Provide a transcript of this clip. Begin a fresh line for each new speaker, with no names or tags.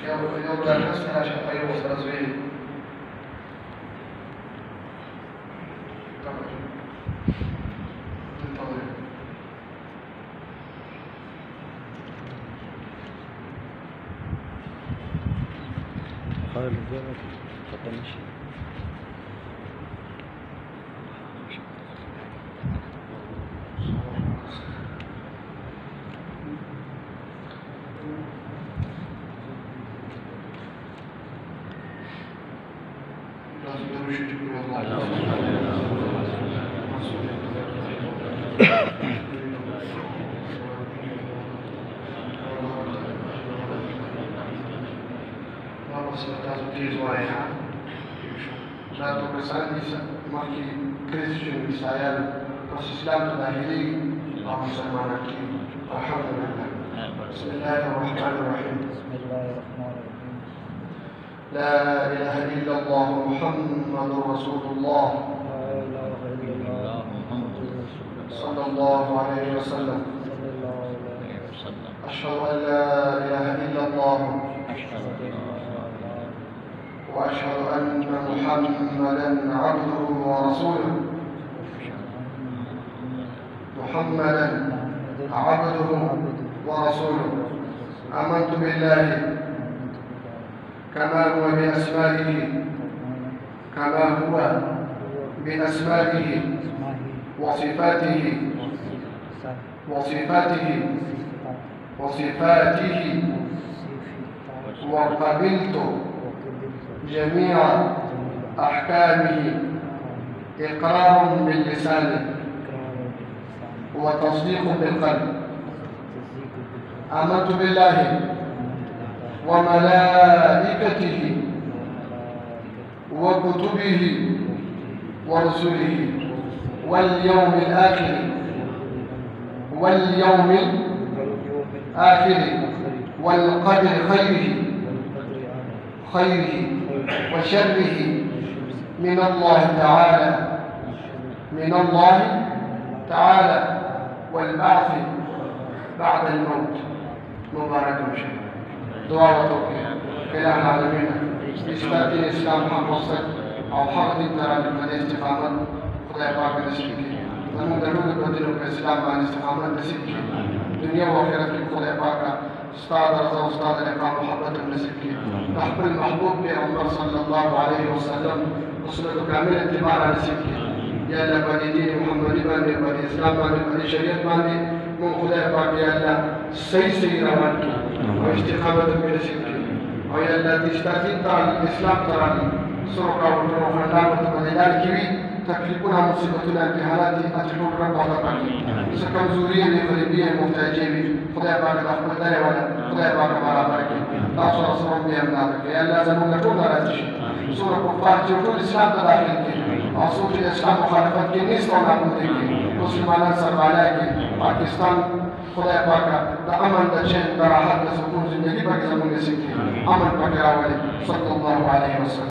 يوم لا تسمع شيء وسرزوي
هذا الزمن تطنش
Dato presenti marchi Christian Israel والإسلام الداخلي أو مسلمان أكيد الحمد لله. بسم الله الرحمن الرحيم.
بسم الله الرحمن الرحيم.
لا إله إلا الله محمد رسول الله.
لا إله إلا الله محمد رسول الله
صلى الله عليه وسلم.
صلى الله عليه وسلم.
أشهد أن لا إله إلا الله وأشهد أن محمدا عبده ورسوله. محمدا عبده ورسوله. آمنت بالله كما هو بأسمائه وصفاته وقبلت جميع أحكامه إقرار باللسان وتصديق بالقلب. آمنت بالله وملائكته وكتبه ورسله واليوم الآخر والقدر خيره وشره من الله تعالى والبعث بعد الموت. مبارك مشهد دعاء وتوفيق إله العالمين إثبات الإسلام حق وصدق أو حق ترى بالبدء استقامة خدای پاک نصیب کی زمون درود بدلو په اسلام باندې استقامت نصیب کی دنیا او آخرت کې خدای پاک استاد رضا استاد لقاء محبت نصیب کی خپل محبوب پیغمبر صلی الله علیه وسلم سنت کامل اتباع نصیب کی یا الله باندې دین محمدي باندې باندې اسلام باندې باندې شریعت باندې مون خدای پاک یا الله صحیح روان کی او استقامت په نصیب کی او یا الله دې ستاسو ته اسلام ترانه سرقه او خندان په بدلال کې وي تکلیفونه مصیبتونه امتحانات اټول رب الله پاک څه کمزوري نه غریبي محتاجي وي خدای پاک د خپل دره ولا خدای پاک برابر کړي تاسو سره هم دې امداد کوي الله زموږ ټول راځي سورہ کفار چې ټول اسلام ته داخل دي او څوک چې اسلام مخالفت کوي نيسته او نابود دي مسلمانان سره بالا کې پاکستان خدای پاک د امن د چین د راحت د سکون ژوندۍ پاک زموږ نصیب کړي امن پاک راولي صلی الله علیه وسلم.